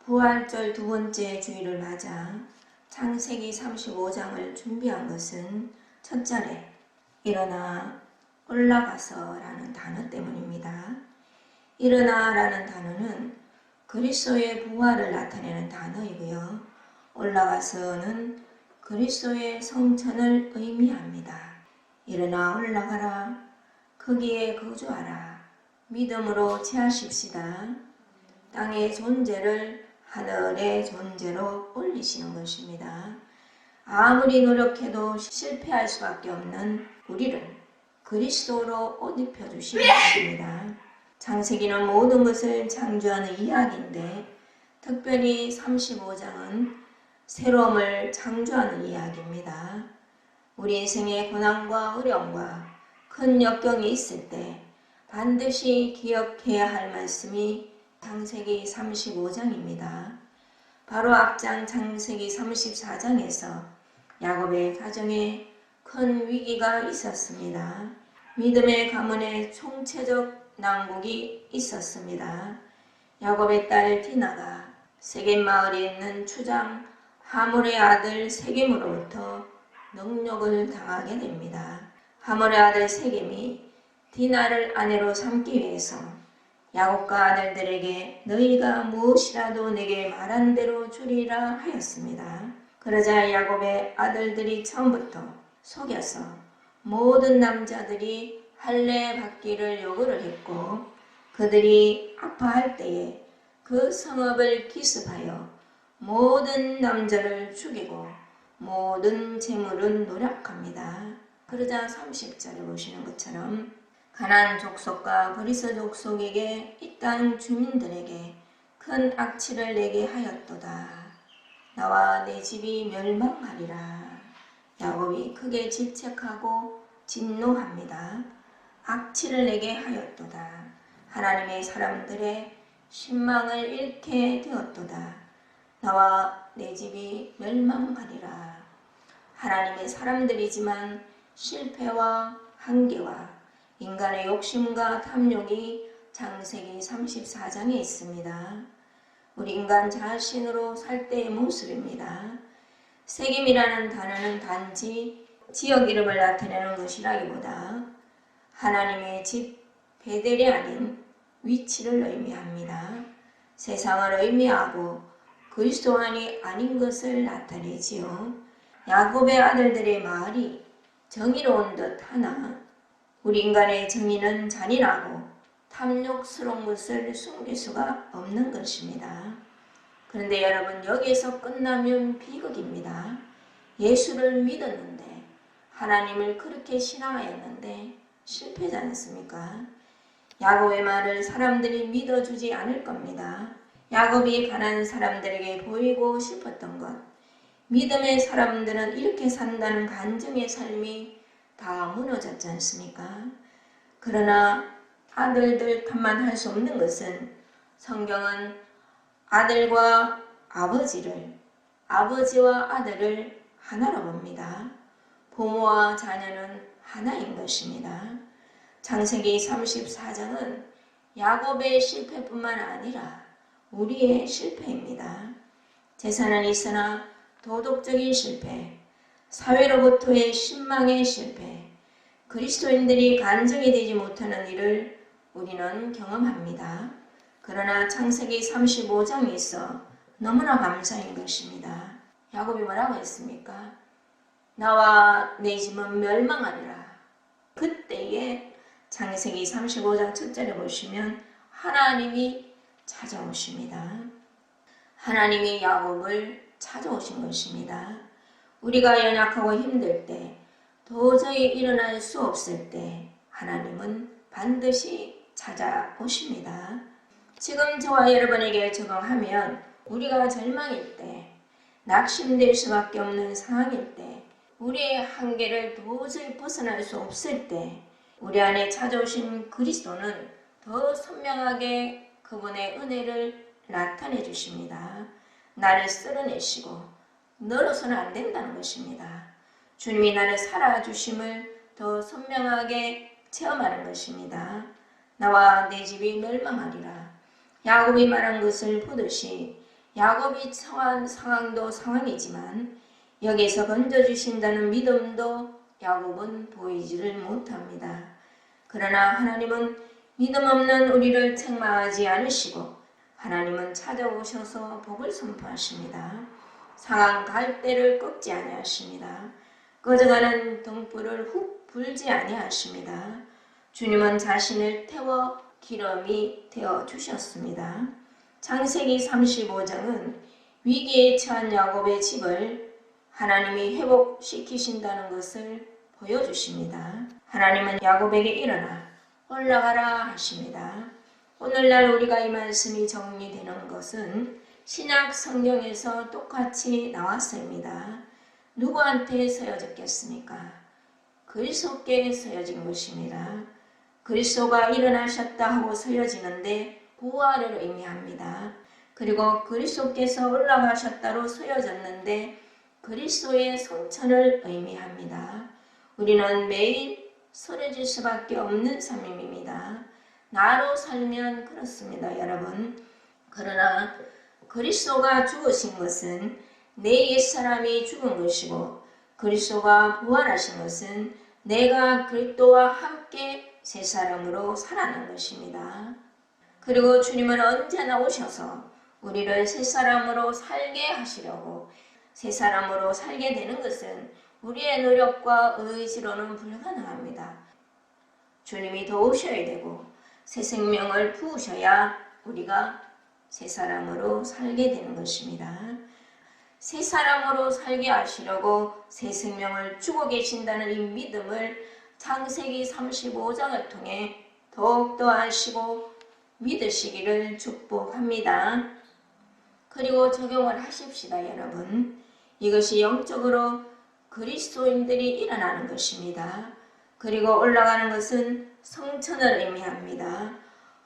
부활절 두 번째 주일을 맞아 창세기 35장을 준비한 것은 첫째에 일어나 올라가서라는 단어 때문입니다. 일어나라는 단어는 그리스도의 부활을 나타내는 단어이고요. 올라가서는 그리스도의 성천을 의미합니다. 일어나 올라가라. 거기에 거주하라. 믿음으로 취하십시다. 땅의 존재를 하늘의 존재로 올리시는 것입니다. 아무리 노력해도 실패할 수밖에 없는 우리를 그리스도로 옷 입혀주시는 것입니다. 창세기는 모든 것을 창조하는 이야기인데 특별히 35장은 새로움을 창조하는 이야기입니다. 우리 인생의 고난과 어려움과 큰 역경이 있을 때 반드시 기억해야 할 말씀이 창세기 35장입니다. 바로 앞장 창세기 34장에서 야곱의 가정에 큰 위기가 있었습니다. 믿음의 가문에 총체적 난국이 있었습니다. 야곱의 딸 디나가 세겜 마을에 있는 추장 하몰의 아들 세겜으로부터 능욕을 당하게 됩니다. 하몰의 아들 세겜이 디나를 아내로 삼기 위해서 야곱과 아들들에게 너희가 무엇이라도 내게 말한 대로 주리라 하였습니다. 그러자 야곱의 아들들이 처음부터 속여서 모든 남자들이 할례 받기를 요구를 했고 그들이 아파할 때에 그 성읍을 기습하여 모든 남자를 죽이고 모든 재물은 노력합니다. 그러자 30절에 보시는 것처럼 가나안 족속과 그리스 족속에게 이 땅 주민들에게 큰 악취를 내게 하였도다. 나와 내 집이 멸망하리라. 야곱이 크게 질책하고 진노합니다. 악취를 내게 하였도다. 하나님의 사람들의 신망을 잃게 되었도다. 나와 내 집이 멸망하리라. 하나님의 사람들이지만 실패와 한계와 인간의 욕심과 탐욕이 창세기 34장에 있습니다. 우리 인간 자신으로 살 때의 모습입니다. 세겜이라는 단어는 단지 지역 이름을 나타내는 것이라기보다 하나님의 집 베델이 아닌 위치를 의미합니다. 세상을 의미하고 그리스도 안이 아닌 것을 나타내지요. 야곱의 아들들의 말이 정의로운 듯 하나 우리 인간의 정의는 잔인하고 탐욕스러운 것을 숨길 수가 없는 것입니다. 그런데 여러분 여기에서 끝나면 비극입니다. 예수를 믿었는데 하나님을 그렇게 신앙하였는데 실패하지 않습니까? 야곱의 말을 사람들이 믿어주지 않을 겁니다. 야곱이 가난한 사람들에게 보이고 싶었던 것, 믿음의 사람들은 이렇게 산다는 간증의 삶이 다 무너졌지 않습니까? 그러나 아들들 탓만 할 수 없는 것은 성경은 아들과 아버지를, 아버지와 아들을 하나로 봅니다. 부모와 자녀는 하나인 것입니다. 창세기 34장은 야곱의 실패뿐만 아니라 우리의 실패입니다. 재산은 있으나 도덕적인 실패, 사회로부터의 신망의 실패, 그리스도인들이 간증이 되지 못하는 일을 우리는 경험합니다. 그러나 창세기 35장에 있어 너무나 감사한 것입니다. 야곱이 뭐라고 했습니까? 나와 내 집은 멸망하리라. 그때에 창세기 35장 첫절에 보시면 하나님이 찾아오십니다. 하나님이 야곱을 찾아오신 것입니다. 우리가 연약하고 힘들 때, 도저히 일어날 수 없을 때 하나님은 반드시 찾아오십니다. 지금 저와 여러분에게 적용하면 우리가 절망일 때, 낙심될 수밖에 없는 상황일 때, 우리의 한계를 도저히 벗어날 수 없을 때 우리 안에 찾아오신 그리스도는 더 선명하게 그분의 은혜를 나타내 주십니다. 나를 쓸어내시고 너로서는 안 된다는 것입니다. 주님이 나를 살아주심을 더 선명하게 체험하는 것입니다. 나와 내 집이 멸망하리라. 야곱이 말한 것을 보듯이 야곱이 처한 상황도 상황이지만 여기서 건져주신다는 믿음도 야곱은 보이지를 못합니다. 그러나 하나님은 믿음 없는 우리를 책망하지 않으시고 하나님은 찾아오셔서 복을 선포하십니다. 상한 갈대를 꺾지 아니하십니다. 꺼져가는 등불을 훅 불지 아니하십니다. 주님은 자신을 태워 기름이 되어 주셨습니다. 창세기 35장은 위기에 처한 야곱의 집을 하나님이 회복시키신다는 것을 보여주십니다. 하나님은 야곱에게 일어나 올라가라 하십니다. 오늘날 우리가 이 말씀이 정리되는 것은 신약 성경에서 똑같이 나왔습니다. 누구한테 서여졌겠습니까? 그리스도께 서여진 것입니다. 그리스도가 일어나셨다 하고 서여지는데 부활을 의미합니다. 그리고 그리스도께서 올라가셨다로 서여졌는데 그리스도의 성천을 의미합니다. 우리는 매일 서려질 수밖에 없는 삶입니다. 나로 살면 그렇습니다, 여러분. 그러나 그리스도가 죽으신 것은 내 옛사람이 죽은 것이고 그리스도가 부활하신 것은 내가 그리스도와 함께 새 사람으로 살아난 것입니다. 그리고 주님은 언제나 오셔서 우리를 새 사람으로 살게 하시려고 새 사람으로 살게 되는 것은 우리의 노력과 의지로는 불가능합니다. 주님이 더 오셔야 되고 새 생명을 부으셔야 우리가 새 사람으로 살게 되는 것입니다. 새 사람으로 살게 하시려고 새 생명을 주고 계신다는 이 믿음을 창세기 35장을 통해 더욱더 아시고 믿으시기를 축복합니다. 그리고 적용을 하십시다, 여러분. 이것이 영적으로 그리스도인들이 일어나는 것입니다. 그리고 올라가는 것은 성천을 의미합니다.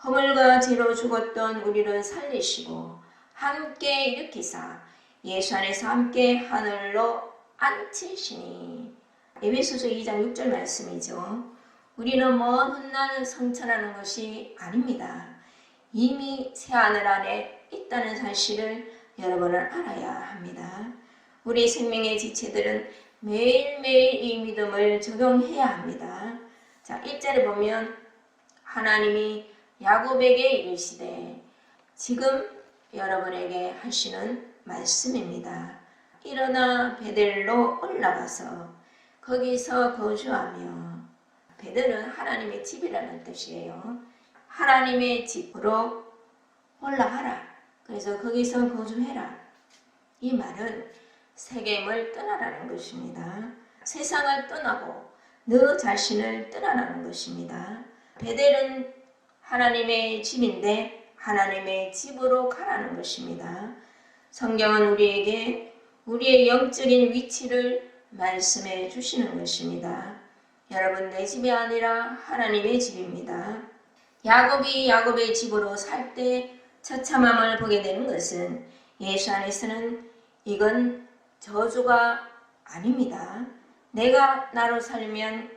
허물과 죄로 죽었던 우리를 살리시고 함께 일으키사 예수 안에서 함께 하늘로 앉히시니. 에베소서 2장 6절 말씀이죠. 우리는 먼 훗날 성천하는 것이 아닙니다. 이미 새하늘 안에 있다는 사실을 여러분은 알아야 합니다. 우리 생명의 지체들은 매일매일 이 믿음을 적용해야 합니다. 자, 1절에 보면 하나님이 야곱에게 이르시되, 지금 여러분에게 하시는 말씀입니다. 일어나 베델로 올라가서 거기서 거주하며, 베델은 하나님의 집이라는 뜻이에요. 하나님의 집으로 올라가라. 그래서 거기서 거주해라. 이 말은 세겜을 떠나라는 것입니다. 세상을 떠나고 너 자신을 떠나라는 것입니다. 베델은 하나님의 집인데 하나님의 집으로 가라는 것입니다. 성경은 우리에게 우리의 영적인 위치를 말씀해 주시는 것입니다. 여러분, 내 집이 아니라 하나님의 집입니다. 야곱이 야곱의 집으로 살 때 처참함을 보게 되는 것은 예수 안에서는 이건 저주가 아닙니다. 내가 나로 살면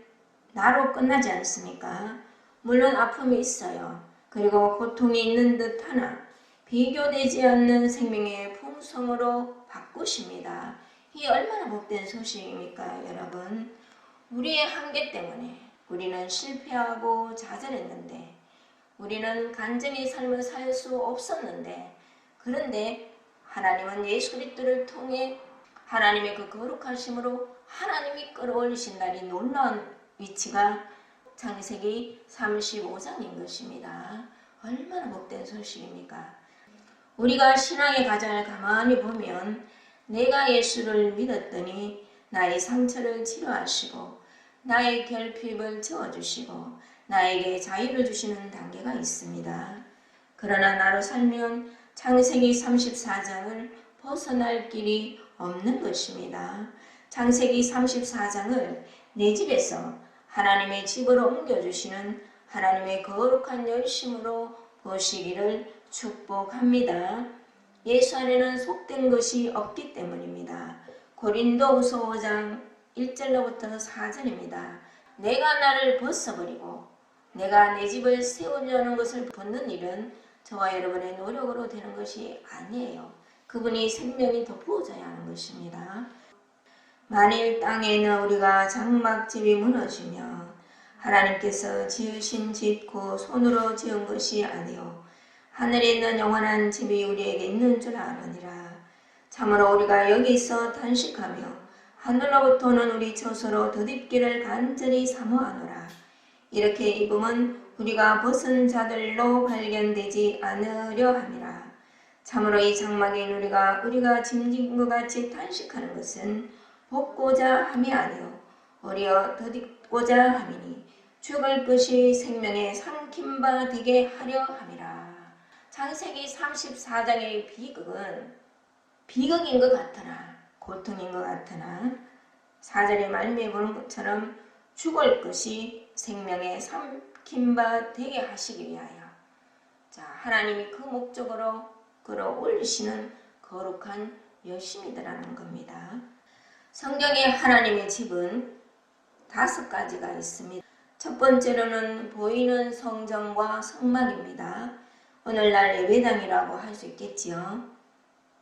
나로 끝나지 않습니까? 물론 아픔이 있어요. 그리고 고통이 있는 듯 하나 비교되지 않는 생명의 풍성으로 바꾸십니다. 이 얼마나 복된 소식입니까, 여러분? 우리의 한계 때문에 우리는 실패하고 좌절했는데, 우리는 간절히 삶을 살 수 없었는데, 그런데 하나님은 예수 그리스도를 통해 하나님의 그 거룩하심으로 하나님이 끌어올리신다니 놀라운 위치가 창세기 35장인 것입니다. 얼마나 복된 소식입니까? 우리가 신앙의 과정을 가만히 보면 내가 예수를 믿었더니 나의 상처를 치료하시고 나의 결핍을 채워주시고 나에게 자유를 주시는 단계가 있습니다. 그러나 나로 살면 창세기 34장을 벗어날 길이 없는 것입니다. 창세기 34장을 내 집에서 하나님의 집으로 옮겨주시는 하나님의 거룩한 열심으로 보시기를 축복합니다. 예수 안에는 속된 것이 없기 때문입니다. 고린도후서 5장 1절로부터 4절입니다. 내가 나를 벗어버리고 내가 내 집을 세우려는 것을 벗는 일은 저와 여러분의 노력으로 되는 것이 아니에요. 그분이 생명이 더 부어져야 하는 것입니다. 만일 땅에는 우리가 장막집이 무너지며 하나님께서 지으신 집 곧 손으로 지은 것이 아니요 하늘에 있는 영원한 집이 우리에게 있는 줄 아느니라. 참으로 우리가 여기서 단식하며 하늘로부터는 우리 처소로 덧입기를 간절히 사모하노라. 이렇게 입음은 우리가 벗은 자들로 발견되지 않으려 함이라. 참으로 이 장막인 우리가 짐진 것 같이 단식하는 것은 벗고자 함이 아니요 오히려 덧입고자 함이니 죽을 것이 생명에 삼킨 바 되게 하려 함이라. 창세기 34장의 비극은 비극인 것 같으나 고통인 것 같으나 4절의 말미에 보는 것처럼 죽을 것이 생명에 삼킨 바 되게 하시기 위하여 하나님이 그 목적으로 끌어올리시는 거룩한 열심이더라는 겁니다. 성경에 하나님의 집은 5가지가 있습니다. 첫 번째로는 보이는 성전과 성막입니다. 오늘날 예배당이라고 할 수 있겠지요.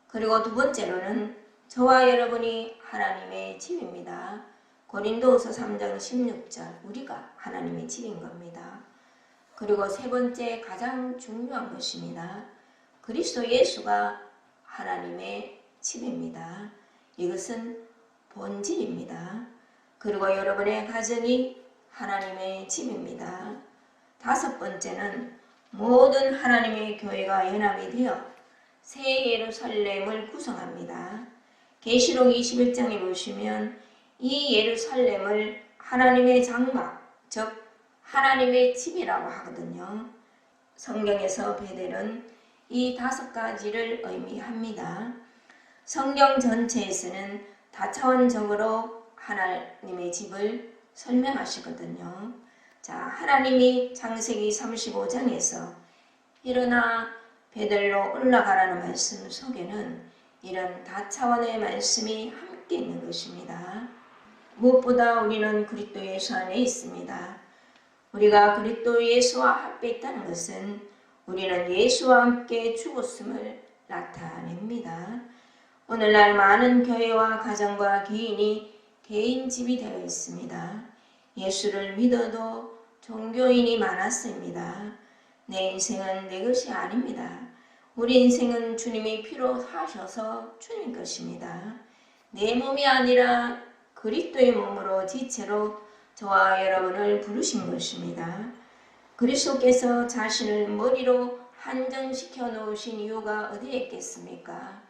그리고 두 번째로는 저와 여러분이 하나님의 집입니다. 고린도후서 3장 16절 우리가 하나님의 집인 겁니다. 그리고 세 번째 가장 중요한 것입니다. 그리스도 예수가 하나님의 집입니다. 이것은 본질입니다. 그리고 여러분의 가정이 하나님의 집입니다. 5번째는 모든 하나님의 교회가 연합이 되어 새 예루살렘을 구성합니다. 계시록 21장에 보시면 이 예루살렘을 하나님의 장막, 즉 하나님의 집이라고 하거든요. 성경에서 베델은 이 5가지를 의미합니다. 성경 전체에서는 다차원적으로 하나님의 집을 설명하시거든요. 하나님이 창세기 35장에서 일어나 베델로 올라가라는 말씀 속에는 이런 다차원의 말씀이 함께 있는 것입니다. 무엇보다 우리는 그리스도 예수 안에 있습니다. 우리가 그리스도 예수와 합해 있다는 것은 우리는 예수와 함께 죽었음을 나타냅니다. 오늘날 많은 교회와 가정과 개인이 개인 집이 되어 있습니다. 예수를 믿어도 종교인이 많았습니다. 내 인생은 내 것이 아닙니다. 우리 인생은 주님이 피로 사셔서 주님 것입니다. 내 몸이 아니라 그리스도의 몸으로 지체로 저와 여러분을 부르신 것입니다. 그리스도께서 자신을 머리로 한정시켜 놓으신 이유가 어디에 있겠습니까?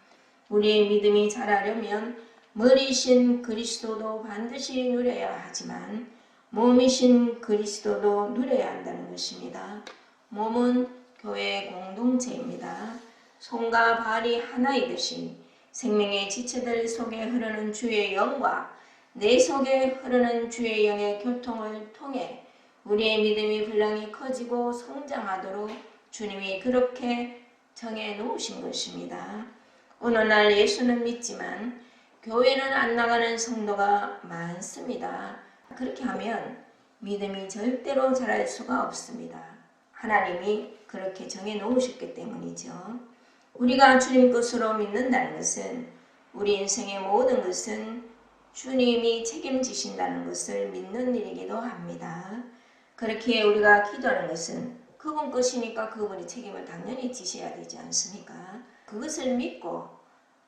우리의 믿음이 자라려면 머리신 그리스도도 반드시 누려야 하지만 몸이신 그리스도도 누려야 한다는 것입니다. 몸은 교회의 공동체입니다. 손과 발이 하나이듯이 생명의 지체들 속에 흐르는 주의 영과 내 속에 흐르는 주의 영의 교통을 통해 우리의 믿음이 분량이 커지고 성장하도록 주님이 그렇게 정해 놓으신 것입니다. 오늘날 예수는 믿지만 교회는 안 나가는 성도가 많습니다. 그렇게 하면 믿음이 절대로 자랄 수가 없습니다. 하나님이 그렇게 정해 놓으셨기 때문이죠. 우리가 주님 것으로 믿는다는 것은 우리 인생의 모든 것은 주님이 책임지신다는 것을 믿는 일이기도 합니다. 그렇게 우리가 기도하는 것은 그분 것이니까 그분이 책임을 당연히 지셔야 되지 않습니까? 그것을 믿고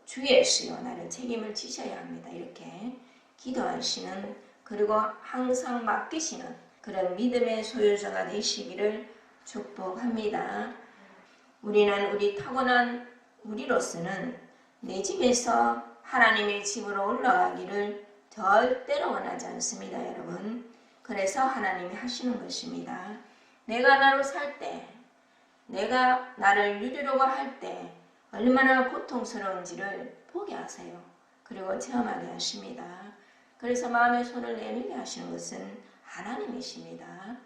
주 예수여 나를 책임을 지셔야 합니다. 이렇게 기도하시는 그리고 항상 맡기시는 그런 믿음의 소유자가 되시기를 축복합니다. 우리는 우리 타고난 우리로서는 내 집에서 하나님의 집으로 올라가기를 절대로 원하지 않습니다, 여러분. 그래서 하나님이 하시는 것입니다. 내가 나로 살 때, 내가 나를 누리려고 할 때 얼마나 고통스러운지를 보게 하세요. 그리고 체험하게 하십니다. 그래서 마음의 손을 내밀게 하시는 것은 하나님이십니다.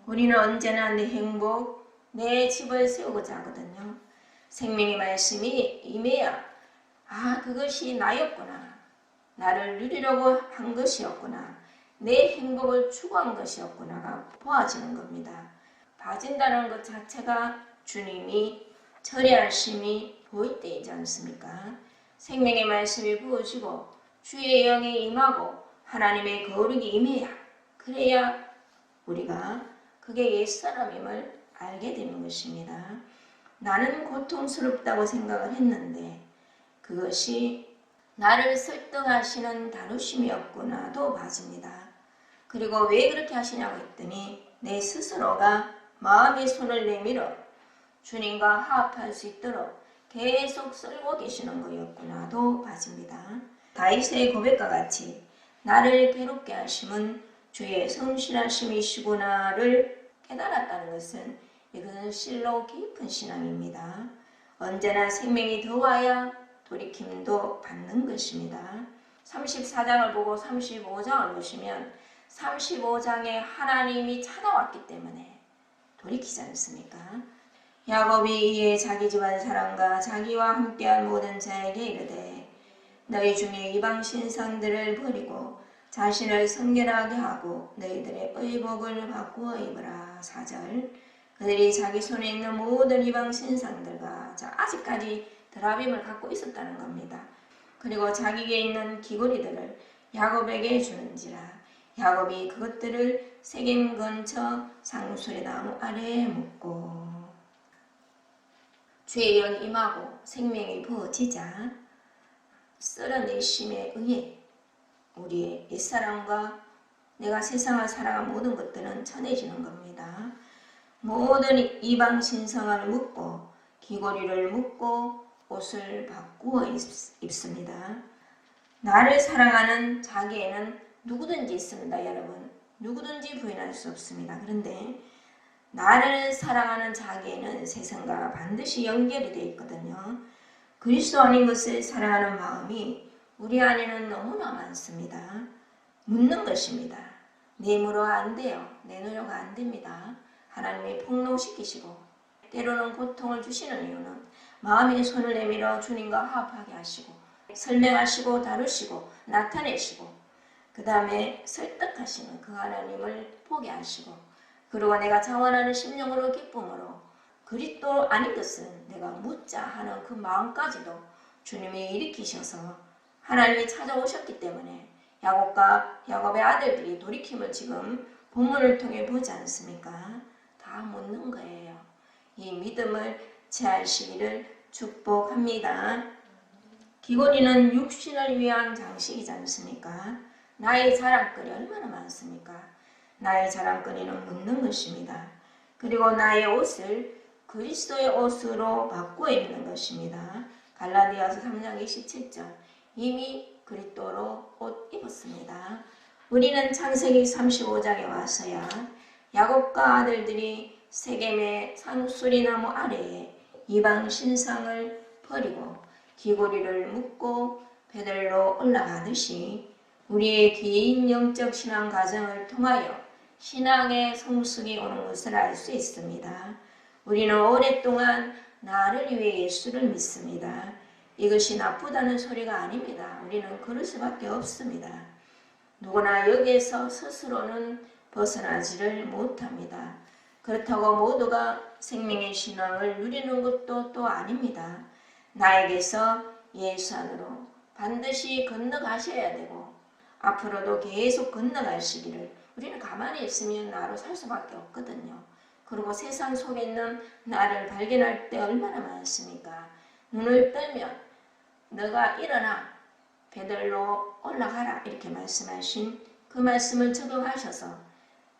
우리는 언제나 내 행복, 내 집을 세우고자 하거든요. 생명의 말씀이 임해야 그것이 나였구나. 나를 누리려고 한 것이었구나. 내 행복을 추구한 것이었구나가 보아지는 겁니다. 봐진다는 것 자체가 주님이 처리하심이 보일 때이지 않습니까? 생명의 말씀이 부어지고 주의 영이 임하고 하나님의 거룩이 임해야, 그래야 우리가 그게 옛사람임을 알게 되는 것입니다. 나는 고통스럽다고 생각을 했는데 그것이 나를 설득하시는 다루심이었구나도 맞습니다. 그리고 왜 그렇게 하시냐고 했더니 내 스스로가 마음의 손을 내밀어 주님과 화합할 수 있도록 계속 썰고 계시는 거였구나도 맞습니다. 다윗의 고백과 같이 나를 괴롭게 하심은 주의 성실하심이시구나를 깨달았다는 것은 이것은 실로 깊은 신앙입니다. 언제나 생명이 더와야 돌이킴도 받는 것입니다. 34장을 보고 35장을 보시면 35장에 하나님이 찾아왔기 때문에 돌이키지 않습니까? 야곱이 이에 자기 집안 사람과 자기와 함께한 모든 자에게 이르되 너희 중에 이방 신상들을 버리고 자신을 성결하게 하고 너희들의 의복을 바꾸어 입으라. 4절. 그들이 자기 손에 있는 모든 이방 신상들과 아직까지 드라빔을 갖고 있었다는 겁니다. 그리고 자기에게 있는 귀고리들을 야곱에게 주는지라. 야곱이 그것들을 세겜 근처 상수리 나무 아래에 묻고 주의 영이 임하고 생명이 부어지자 쓸어내심에 의해 우리의 옛사람과 내가 세상을 살아간 모든 것들은 전해지는 겁니다. 모든 이방 신성을 묻고 귀고리를 묻고 옷을 바꾸어 입습니다. 나를 사랑하는 자기에는 누구든지 있습니다. 여러분, 누구든지 부인할 수 없습니다. 그런데 나를 사랑하는 자기에는 세상과 반드시 연결이 되어 있거든요. 그리스도 아닌 것을 사랑하는 마음이 우리 안에는 너무나 많습니다. 묻는 것입니다. 내 힘으로 안 돼요. 내 노력 안 됩니다. 하나님이 폭로시키시고 때로는 고통을 주시는 이유는 마음의 손을 내밀어 주님과 화합하게 하시고 설명하시고 다루시고 나타내시고 그 다음에 설득하시는 그 하나님을 보게 하시고 그리고 내가 자원하는 심령으로 기쁨으로 그리스도 아닌 것은 내가 묻자 하는 그 마음까지도 주님이 일으키셔서 하나님이 찾아오셨기 때문에 야곱의 아들들이 돌이킴을 지금 본문을 통해 보지 않습니까? 다 묻는 거예요. 이 믿음을 체하시기를 축복합니다. 귀고리는 육신을 위한 장식이지 않습니까? 나의 자랑거리 얼마나 많습니까? 나의 자랑거리는 묻는 것입니다. 그리고 나의 옷을 그리스도의 옷으로 바꾸어 입는 것입니다. 갈라디아서 3장 27절. 이미 그리스도로 옷 입었습니다. 우리는 창세기 35장에 와서야 야곱과 아들들이 세겜의 상수리나무 아래에 이방 신상을 버리고 귀고리를 묶고 베들로 올라가듯이 우리의 긴 영적 신앙 과정을 통하여 신앙의 성숙이 오는 것을 알 수 있습니다. 우리는 오랫동안 나를 위해 예수를 믿습니다. 이것이 나쁘다는 소리가 아닙니다. 우리는 그럴 수밖에 없습니다. 누구나 여기에서 스스로는 벗어나지를 못합니다. 그렇다고 모두가 생명의 신앙을 누리는 것도 또 아닙니다. 나에게서 예수 안으로 반드시 건너가셔야 되고 앞으로도 계속 건너가시기를 우리는 가만히 있으면 나로 살 수밖에 없거든요. 그리고 세상 속에 있는 나를 발견할 때 얼마나 많습니까? 눈을 뜨면 너가 일어나 베들로 올라가라 이렇게 말씀하신 그 말씀을 적용하셔서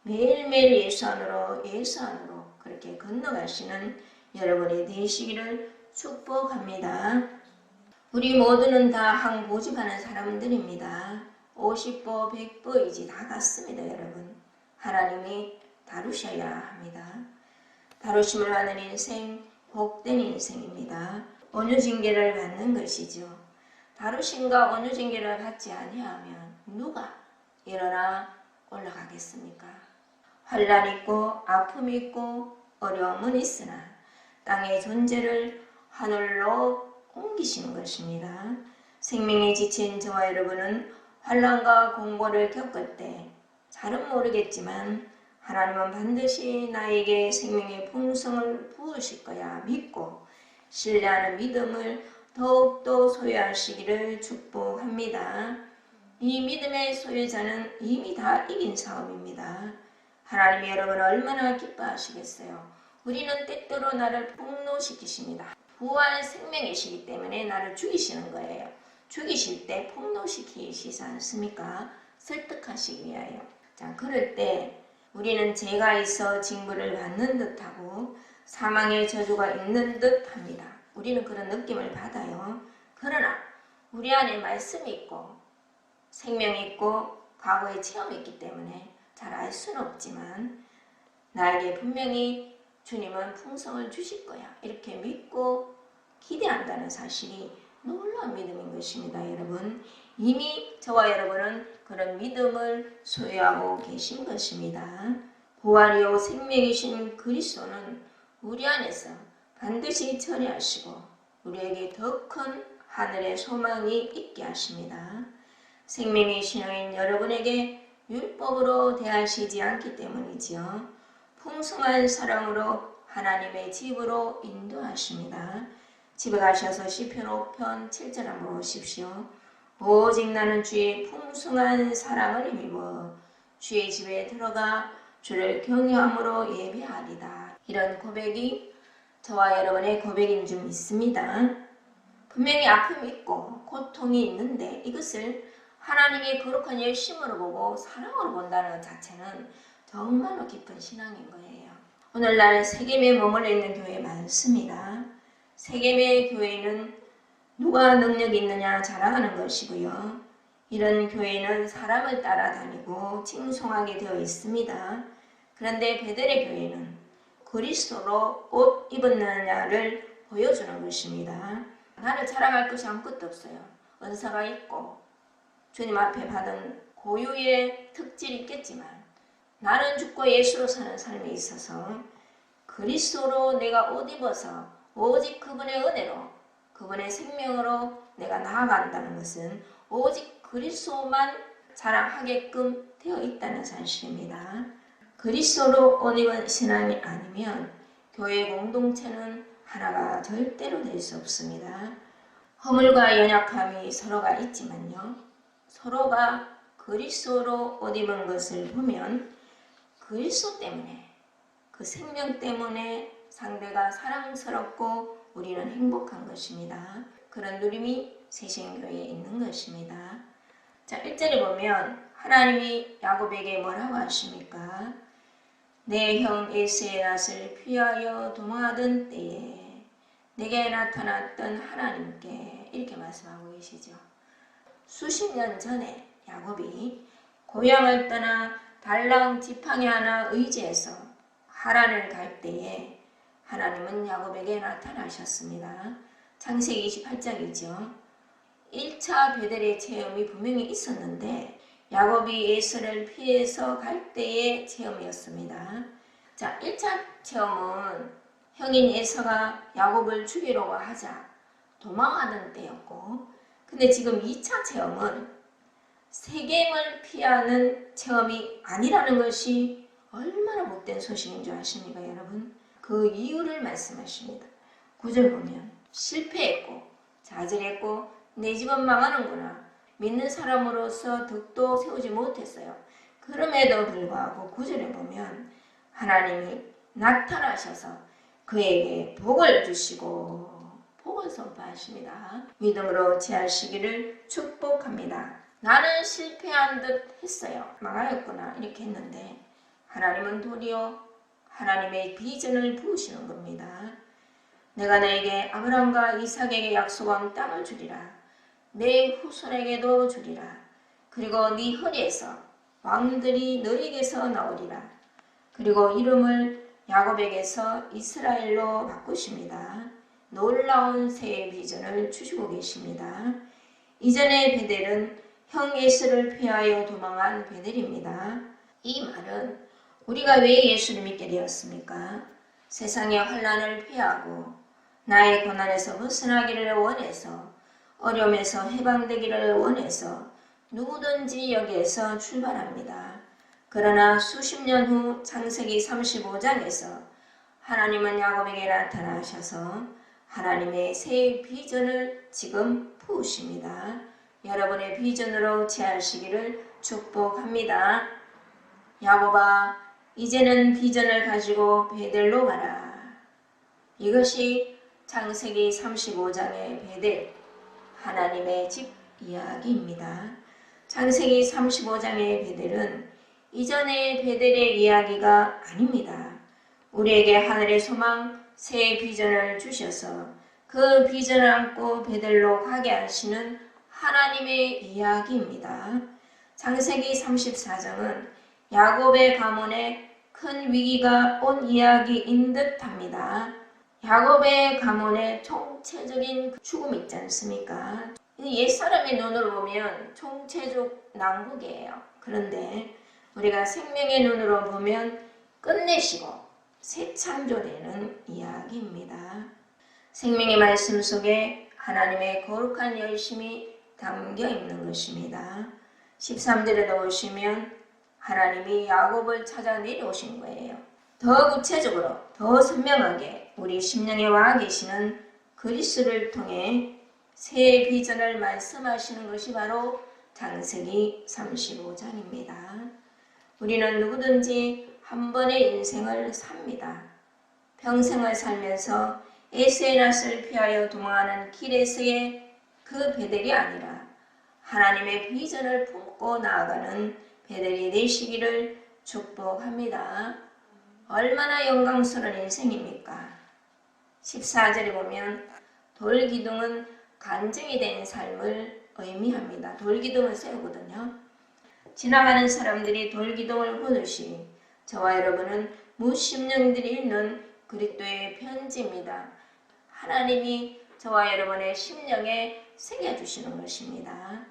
매일매일 예수 안으로 그렇게 건너가시는 여러분이 되시기를 축복합니다. 우리 모두는 다 항고집하는 사람들입니다. 50보 100보이지 다 같습니다. 여러분, 하나님이 다루셔야 합니다. 다루심을 받는 인생, 복된 인생입니다. 온유징계를 받는 것이죠. 다루심과 온유징계를 받지 아니하면 누가 일어나 올라가겠습니까? 환난 있고 아픔이 있고 어려움은 있으나 땅의 존재를 하늘로 옮기시는 것입니다. 생명에 지친 저와 여러분은 환난과 공고를 겪을 때 잘은 모르겠지만 하나님은 반드시 나에게 생명의 풍성을 부으실 거야 믿고 신뢰하는 믿음을 더욱더 소유하시기를 축복합니다. 이 믿음의 소유자는 이미 다 이긴 싸움입니다. 하나님이 여러분을 얼마나 기뻐하시겠어요. 우리는 때때로 나를 폭로시키십니다. 부활 생명이시기 때문에 나를 죽이시는 거예요. 죽이실 때 폭로시키시지 않습니까? 설득하시기 위하여. 자, 그럴 때 우리는 죄가 있어 징벌을 받는 듯하고 사망의 저주가 있는 듯합니다. 우리는 그런 느낌을 받아요. 그러나 우리 안에 말씀이 있고 생명이 있고 과거의 체험이 있기 때문에 잘 알 수는 없지만 나에게 분명히 주님은 풍성을 주실 거야. 이렇게 믿고 기대한다는 사실이 놀라운 믿음인 것입니다. 여러분, 이미 저와 여러분은 그런 믿음을 소유하고 계신 것입니다. 부활이요 생명이신 그리스도는 우리 안에서 반드시 처리하시고 우리에게 더 큰 하늘의 소망이 있게 하십니다. 생명의 신앙인 여러분에게 율법으로 대하시지 않기 때문이지요. 풍성한 사랑으로 하나님의 집으로 인도하십니다. 집에 가셔서 시편 5편 7절 한번 보십시오. 오직 나는 주의 풍성한 사랑을 힘입어 주의 집에 들어가 주를 경외함으로 예배하리다. 이런 고백이 저와 여러분의 고백인 줄 믿습니다. 분명히 아픔이 있고 고통이 있는데 이것을 하나님의 거룩한 열심으로 보고 사랑으로 본다는 것 자체는 정말로 깊은 신앙인 거예요. 오늘날 세겜에 머물러 있는 교회 많습니다. 세겜의 교회는 누가 능력이 있느냐 자랑하는 것이고요. 이런 교회는 사람을 따라다니고 칭송하게 되어 있습니다. 그런데 베델의 교회는 그리스도로 옷 입었느냐를 보여주는 것입니다. 나를 자랑할 것이 아무것도 없어요. 은사가 있고 주님 앞에 받은 고유의 특질이 있겠지만 나는 죽고 예수로 사는 삶에 있어서 그리스도로 내가 옷 입어서 오직 그분의 은혜로 그분의 생명으로 내가 나아간다는 것은 오직 그리스도만 자랑하게끔 되어 있다는 사실입니다. 그리스도로 옷 입은 신앙이 아니면 교회 공동체는 하나가 절대로 될 수 없습니다. 허물과 연약함이 서로가 있지만요. 서로가 그리스도로 옷 입은 것을 보면 그리스도 때문에 그 생명 때문에 상대가 사랑스럽고 우리는 행복한 것입니다. 그런 누림이 세신교회에 있는 것입니다. 자, 1절에 보면 하나님이 야곱에게 뭐라고 하십니까? 내 형 에서의 낯을 피하여 도망하던 때에 내게 나타났던 하나님께 이렇게 말씀하고 계시죠. 수십 년 전에 야곱이 고향을 떠나 달랑 지팡이 하나 의지해서 하란을 갈 때에 하나님은 야곱에게 나타나셨습니다. 창세기 28장이죠. 1차 베델의 체험이 분명히 있었는데 야곱이 에서를 피해서 갈 때의 체험이었습니다. 자, 1차 체험은 형인 에서가 야곱을 죽이려고 하자 도망하던 때였고, 근데 지금 2차 체험은 세겜을 피하는 체험이 아니라는 것이 얼마나 못된 소식인 줄 아십니까, 여러분? 그 이유를 말씀하십니다. 9절 보면 실패했고 좌절했고 내 집은 망하는구나. 믿는 사람으로서 덕도 세우지 못했어요. 그럼에도 불구하고 9절에 보면 하나님이 나타나셔서 그에게 복을 주시고 복을 선포하십니다. 믿음으로 취하시기를 축복합니다. 나는 실패한 듯 했어요. 망하였구나 이렇게 했는데 하나님은 도리어 하나님의 비전을 부으시는 겁니다. 내가 너에게 아브라함과 이삭에게 약속한 땅을 주리라. 내 후손에게도 주리라. 그리고 네 허리에서 왕들이 너에게서 나오리라. 그리고 이름을 야곱에게서 이스라엘로 바꾸십니다. 놀라운 새 비전을 주시고 계십니다. 이전의 베델은 형 에서를 피하여 도망한 베델입니다. 이 말은 우리가 왜 예수를 믿게 되었습니까? 세상의 환난을 피하고 나의 고난에서 벗어나기를 원해서 어려움에서 해방되기를 원해서 누구든지 여기에서 출발합니다. 그러나 수십 년 후 창세기 35장에서 하나님은 야곱에게 나타나셔서 하나님의 새 비전을 지금 부으십니다. 여러분의 비전으로 채하시기를 축복합니다. 야곱아, 이제는 비전을 가지고 베델로 가라. 이것이 창세기 35장의 베델, 하나님의 집 이야기입니다. 창세기 35장의 베델은 이전의 베델의 이야기가 아닙니다. 우리에게 하늘의 소망, 새 비전을 주셔서 그 비전을 안고 베델로 가게 하시는 하나님의 이야기입니다. 창세기 34장은 야곱의 가문에 큰 위기가 온 이야기인 듯 합니다. 야곱의 가문에 총체적인 죽음이 있지 않습니까? 옛사람의 눈으로 보면 총체적 난국이에요. 그런데 우리가 생명의 눈으로 보면 끝내시고 새 창조되는 이야기입니다. 생명의 말씀 속에 하나님의 거룩한 열심이 담겨 있는 것입니다. 13절에 보시면 하나님이 야곱을 찾아 내려오신 거예요. 더 구체적으로, 더 선명하게 우리 심령에 와 계시는 그리스도를 통해 새 비전을 말씀하시는 것이 바로 창세기 35장입니다. 우리는 누구든지 한 번의 인생을 삽니다. 평생을 살면서 에서의 낯을 피하여 도망하는 길에서의 그 베델이 아니라 하나님의 비전을 품고 나아가는 베델이 되시기를 축복합니다. 얼마나 영광스러운 인생입니까? 14절에 보면 돌기둥은 간증이 된 삶을 의미합니다. 돌기둥을 세우거든요. 지나가는 사람들이 돌기둥을 보듯이 저와 여러분은 무심령들이 읽는 그리스도의 편지입니다. 하나님이 저와 여러분의 심령에 새겨주시는 것입니다.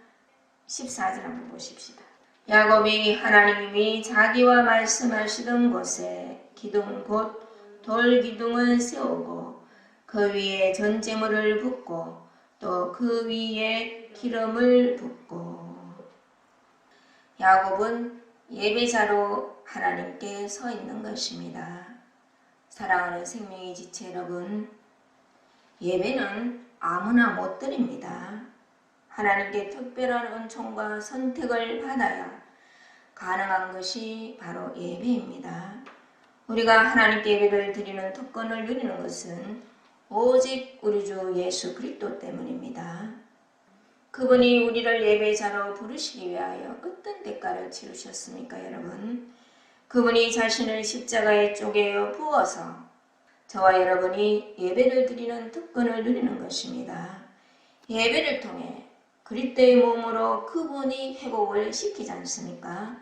14절 한번 보십시다. 야곱이 하나님이 자기와 말씀하시던 곳에 기둥 곧 돌기둥을 세우고 그 위에 전제물을 붓고 또 그 위에 기름을 붓고. 야곱은 예배자로 하나님께 서 있는 것입니다. 사랑하는 생명의 지체 여러분, 예배는 아무나 못 드립니다. 하나님께 특별한 은총과 선택을 받아야 가능한 것이 바로 예배입니다. 우리가 하나님께 예배를 드리는 특권을 누리는 것은 오직 우리 주 예수 그리스도 때문입니다. 그분이 우리를 예배자로 부르시기 위하여 어떤 대가를 치르셨습니까, 여러분? 그분이 자신을 십자가에 쪼개어 부어서 저와 여러분이 예배를 드리는 특권을 누리는 것입니다. 예배를 통해 그리스도의 몸으로 그분이 회복을 시키지 않습니까?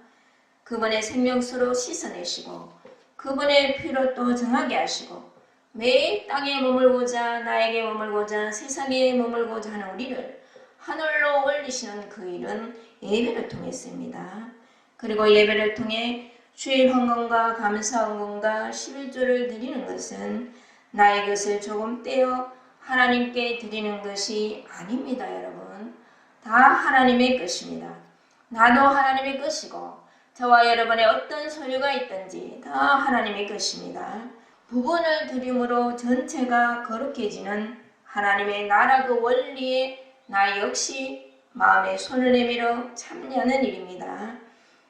그분의 생명수로 씻어내시고 그분의 피로 또 정하게 하시고 매일 땅에 머물고자 나에게 머물고자 세상에 머물고자 하는 우리를 하늘로 올리시는 그 일은 예배를 통했습니다. 그리고 예배를 통해 주의 헌금과 감사 헌금과 11조를 드리는 것은 나의 것을 조금 떼어 하나님께 드리는 것이 아닙니다, 여러분. 다 하나님의 것입니다. 나도 하나님의 것이고 저와 여러분의 어떤 소유가 있든지 다 하나님의 것입니다. 부분을 드림으로 전체가 거룩해지는 하나님의 나라 그 원리에 나 역시 마음에 손을 내밀어 참여하는 일입니다.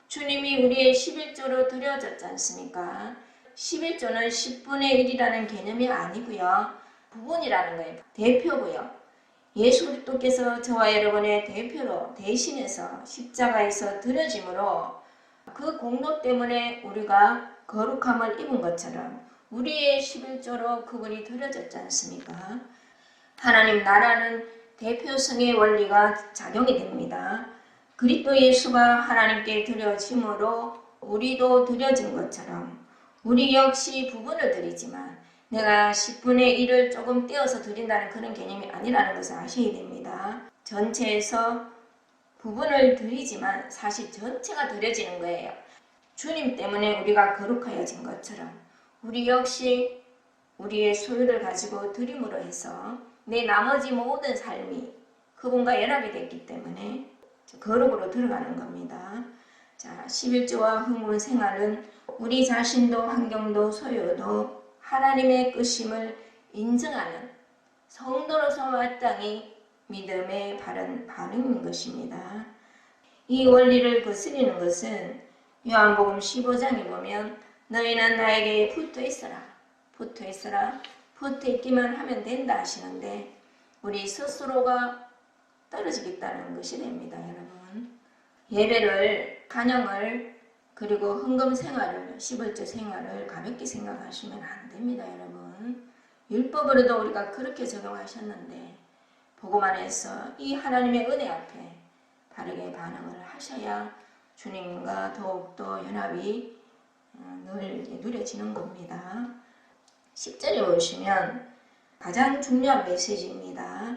주님이 우리의 11조로 드려졌지 않습니까? 11조는 10분의 1이라는 개념이 아니고요. 부분이라는 거예요. 대표고요. 예수 그리스도께서 저와 여러분의 대표로 대신해서 십자가에서 드려짐으로 그 공로 때문에 우리가 거룩함을 입은 것처럼 우리의 11조로 그분이 드려졌지 않습니까? 하나님 나라는 대표성의 원리가 작용이 됩니다. 그리스도 예수가 하나님께 드려짐으로 우리도 드려진 것처럼 우리 역시 부분을 드리지만 내가 10분의 1을 조금 떼어서 드린다는 그런 개념이 아니라는 것을 아셔야 됩니다. 전체에서 부분을 드리지만 사실 전체가 드려지는 거예요. 주님 때문에 우리가 거룩하여진 것처럼 우리 역시 우리의 소유를 가지고 드림으로 해서 내 나머지 모든 삶이 그분과 연합이 됐기 때문에 거룩으로 들어가는 겁니다. 자, 11조와 흥분 생활은 우리 자신도 환경도 소유도 하나님의 끝임을 인정하는 성도로서 마땅히 믿음의 바른 반응인 것입니다. 이 원리를 거스리는 것은 요한복음 15장에 보면 너희는 나에게 붙어 있어라. 붙어 있어라. 붙어 있기만 하면 된다 하시는데 우리 스스로가 떨어지겠다는 것이 됩니다. 여러분. 예배를, 찬양을 그리고 헌금 생활을, 11조 생활을 가볍게 생각하시면 안 됩니다. 여러분. 율법으로도 우리가 그렇게 적용하셨는데 복음 안에서 이 하나님의 은혜 앞에 바르게 반응을 하셔야 주님과 더욱더 연합이 늘 누려지는 겁니다. 10절에 보시면 가장 중요한 메시지입니다.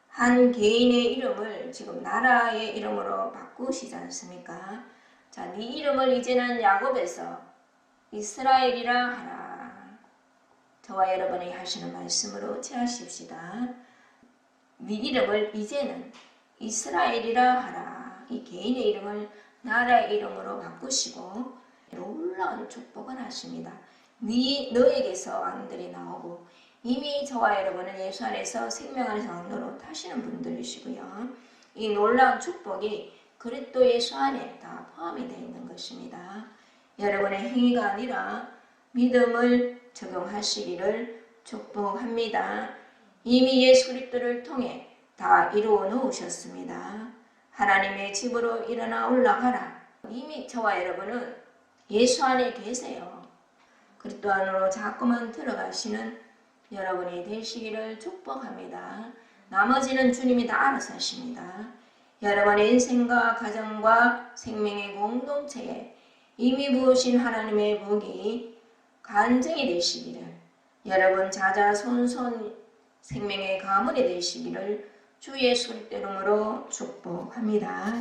한 개인의 이름을 지금 나라의 이름으로 바꾸시지 않습니까? 자, 네 이름을 이제는 야곱에서 이스라엘이라 하라. 저와 여러분이 하시는 말씀으로 취하십시다. 네 이름을 이제는 이스라엘이라 하라. 이 개인의 이름을 나라의 이름으로 바꾸시고 놀라운 축복을 하십니다. 너에게서 왕들이 나오고 이미 저와 여러분은 예수 안에서 생명 안에서 왕노로 타시는 분들이시고요. 이 놀라운 축복이 그리스도 예수 안에 다 포함이 되어 있는 것입니다. 여러분의 행위가 아니라 믿음을 적용하시기를 축복합니다. 이미 예수 그리스도를 통해 다 이루어 놓으셨습니다. 하나님의 집으로 일어나 올라가라. 이미 저와 여러분은 예수 안에 계세요. 그리스도 안으로 자꾸만 들어가시는 여러분이 되시기를 축복합니다. 나머지는 주님이 다 알아서 하십니다. 여러분의 인생과 가정과 생명의 공동체에 이미 부으신 하나님의 복이 간증이 되시기를, 여러분 자자손손 생명의 가문이 되시기를 주 예수 그리스도 이름으로 축복합니다.